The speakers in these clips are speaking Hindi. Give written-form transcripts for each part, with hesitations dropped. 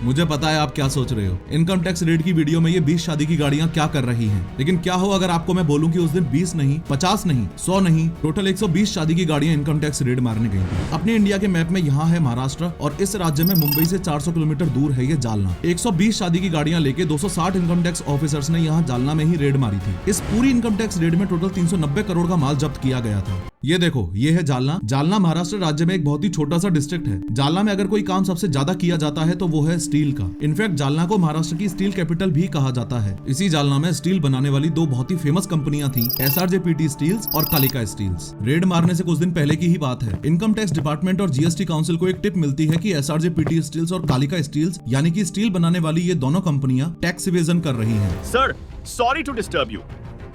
मुझे पता है आप क्या सोच रहे हो, इनकम टैक्स रेड की वीडियो में ये 20 शादी की गाड़ियां क्या कर रही हैं। लेकिन क्या हो अगर आपको मैं बोलूं कि उस दिन 20 नहीं, 50 नहीं, 100 नहीं, टोटल 120 शादी की गाड़ियां इनकम टैक्स रेड मारने गई थी। अपने इंडिया के मैप में यहाँ है महाराष्ट्र और इस राज्य में मुंबई से 400 किलोमीटर दूर है ये जालना। 120 शादी की गाड़ियां लेके 260 इनकम टैक्स ऑफिसर्स ने यहाँ जालना में ही रेड मारी थी। इस पूरी इनकम टैक्स रेड में टोटल 390 करोड़ का माल जब्त किया गया था। ये देखो, ये है जालना। जालना महाराष्ट्र राज्य में एक बहुत ही छोटा सा डिस्ट्रिक्ट है। जालना में अगर कोई काम सबसे ज्यादा किया जाता है तो वो है स्टील का। इनफैक्ट जालना को महाराष्ट्र की स्टील कैपिटल भी कहा जाता है। इसी जालना में स्टील बनाने वाली दो बहुत ही फेमस कंपनियां थी, SRJPT स्टील्स और कालिका स्टील्स। रेड मारने से कुछ दिन पहले की ही बात है। इनकम टैक्स डिपार्टमेंट और GST काउंसिल को एक टिप मिलती है कि SRJPT स्टील्स और कालिका स्टील्स यानी कि स्टील बनाने वाली ये दोनों कंपनियां टैक्स इवेजन कर रही हैं। Sir, sorry to disturb you,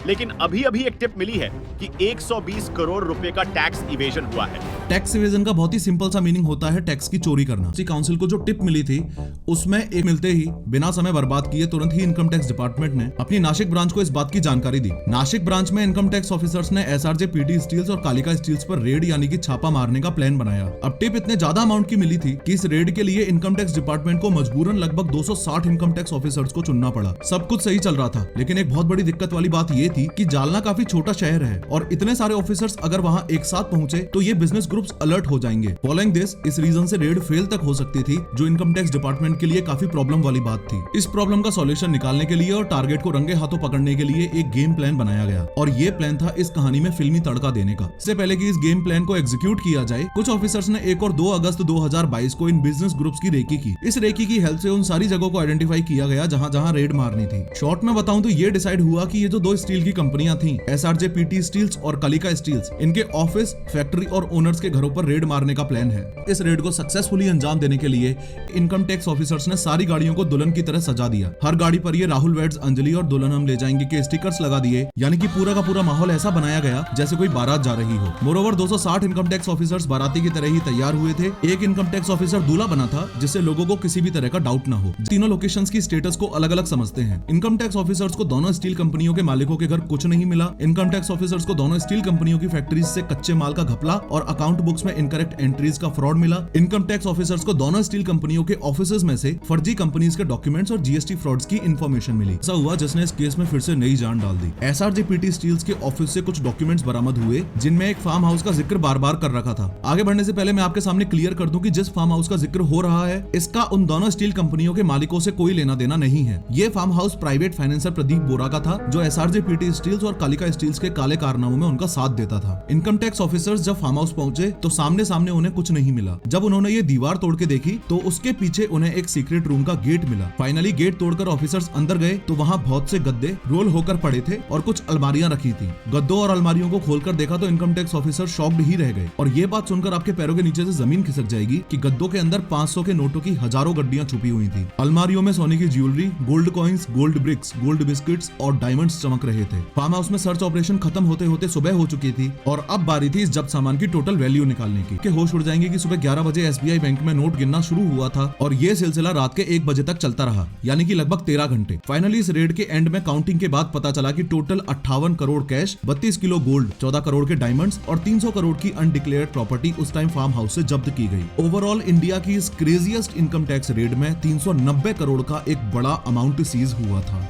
लेकिन अभी एक टिप मिली है कि 120 करोड़ रुपए का टैक्स इवेजन हुआ है। टैक्स इवेजन का बहुत ही सिंपल सा मीनिंग होता है टैक्स की चोरी करना। काउंसिल को जो टिप मिली थी उसमें एक मिलते ही बिना समय बर्बाद किए तुरंत ही इनकम टैक्स डिपार्टमेंट ने अपनी नासिक ब्रांच को इस बात की जानकारी दी। नासिक ब्रांच में इनकम टैक्स ऑफिसर्स ने SRJPT स्टील्स और कालिका स्टील्स पर रेड यानी कि छापा मारने का प्लान बनाया। अब टिप इतने ज्यादा अमाउंट की मिली थी कि इस रेड के लिए इनकम टैक्स डिपार्टमेंट को मजबूरन लगभग 260 इनकम टैक्स ऑफिसर्स को चुनना पड़ा। सब कुछ सही चल रहा था, लेकिन एक बहुत बड़ी दिक्कत वाली बात ये थी कि जालना काफी छोटा शहर है और इतने सारे ऑफिसर्स अगर वहां एक साथ पहुंचे तो ये बिजनेस ग्रुप्स अलर्ट हो जाएंगे। फॉलोइंग दिस, इस रीजन से रेड फेल तक हो सकती थी, जो इनकम टैक्स डिपार्टमेंट के लिए काफी प्रॉब्लम वाली बात थी। इस प्रॉब्लम का सॉल्यूशन निकालने के लिए और टारगेट को रंगे हाथों पकड़ने के लिए एक गेम प्लान बनाया गया और ये प्लान था इस कहानी में फिल्मी तड़का देने का। इससे पहले कि इस गेम प्लान को एग्जीक्यूट किया जाए, कुछ ऑफिसर्स ने 1 और 2 अगस्त 2022 को इन बिजनेस ग्रुप्स की रेकी की। इस रेकी की हेल्प से उन सारी जगहों को आइडेंटिफाई किया गया जहां रेड मारनी थी। शॉर्ट में बताऊं तो ये डिसाइड हुआ कि ये जो 2 स्टील की कंपनियां थी, SRJPT स्टील्स और कालिका स्टील्स, इनके ऑफिस, फैक्ट्री और ओनर्स के घरों पर रेड मारने का प्लान है। इस रेड को सक्सेसफुली अंजाम देने के लिए इनकम टैक्स ऑफिसर्स ने सारी गाड़ियों को दुल्हन की तरह सजा दिया। हर गाड़ी पर ये राहुल वेड्स अंजलि और दुल्हन हम ले जाएंगे के स्टिकर्स लगा दिए, यानी कि पूरा का पूरा माहौल ऐसा बनाया गया जैसे कोई बारात जा रही हो। मोरोवर 260 इनकम टैक्स ऑफिसर्स बाराती की तरह ही तैयार हुए थे। एक इनकम टैक्स ऑफिसर दूल्हा बना था जिससे लोगों को किसी भी तरह का डाउट न हो। तीनों लोकेशंस की स्टेटस को अलग अलग समझते हैं। इनकम टैक्स ऑफिसर्स को दोनों स्टील कंपनियों के मालिकों के घर कुछ नहीं मिला। इनकम टैक्स ऑफिसर्स को दोनों स्टील कंपनियों की फैक्ट्रीज से कच्चे माल का घपला और अकाउंट बुक्स में इनकरेक्ट एंट्रीज का फ्रॉड मिला। इनकम टैक्स ऑफिसर्स को दोनों स्टील कंपनियों के ऑफिसेज में से फर्जी कंपनीज के डॉक्यूमेंट्स और GST फ्रॉड्स की इंफॉर्मेशन मिली। ऐसा हुआ जिसने इस केस में फिर से नई जान डाल दी। SRJPT स्टील्स के ऑफिस से कुछ डॉक्यूमेंट्स बरामद हुए जिनमें एक फार्म हाउस का जिक्र बार बार कर रखा था। आगे बढ़ने से पहले मैं आपके सामने क्लियर कर दूं कि जिस फार्म हाउस का जिक्र हो रहा है, इसका उन दोनों स्टील कंपनियों के मालिकों से कोई लेना देना नहीं है। ये farm house private financer Pradeep Bora का था, जो SRJPT स्टील्स और कालिका स्टील्स के काले कारनामों में उनका साथ देता था। इनकम टैक्स ऑफिसर्स जब फार्म हाउस पहुंचे तो सामने सामने उन्हें कुछ नहीं मिला। जब उन्होंने ये दीवार तोड़ के देखी तो उसके पीछे उन्हें एक सीक्रेट रूम का गेट मिला। फाइनली गेट तोड़कर ऑफिसर्स अंदर गए तो वहाँ बहुत से गद्दे रोल होकर पड़े थे और कुछ अलमारियां रखी थी। गद्दों और अलमारियों को खोलकर देखा तो इनकम टैक्स ऑफिसर शॉक्ड ही रह गए। और ये बात सुनकर आपके पैरों के नीचे से जमीन खिसक जाएगी कि गद्दों के अंदर 500 के नोटों की हजारों गड्डियां छुपी हुई थी। अलमारियों में सोने की jewellery, gold coins, gold bricks, gold biscuits और डायमंड्स चमक रहे थे। फार्म हाउस में सर्च ऑपरेशन खत्म होते होते सुबह हो चुकी थी और अब बारी थी इस जब्त सामान की टोटल वैल्यू निकालने की। के होश उड़ जाएंगे कि सुबह 11 बजे SBI बैंक में नोट गिनना शुरू हुआ था और ये सिलसिला रात के 1 बजे तक चलता रहा, यानी कि लगभग 13 घंटे। फाइनली इस रेड के एंड में काउंटिंग के बाद पता चला कि total 58 crore cash, 32 kilo gold, 14 crore के डायमंड्स और 300 करोड़ की अनडिक्लेयर्ड प्रॉपर्टी उस टाइम फार्म हाउस से जब्त की गई। ओवरऑल इंडिया की इस क्रेजीएस्ट इनकम टैक्स रेड में 390 करोड़ का एक बड़ा अमाउंट सीज हुआ था।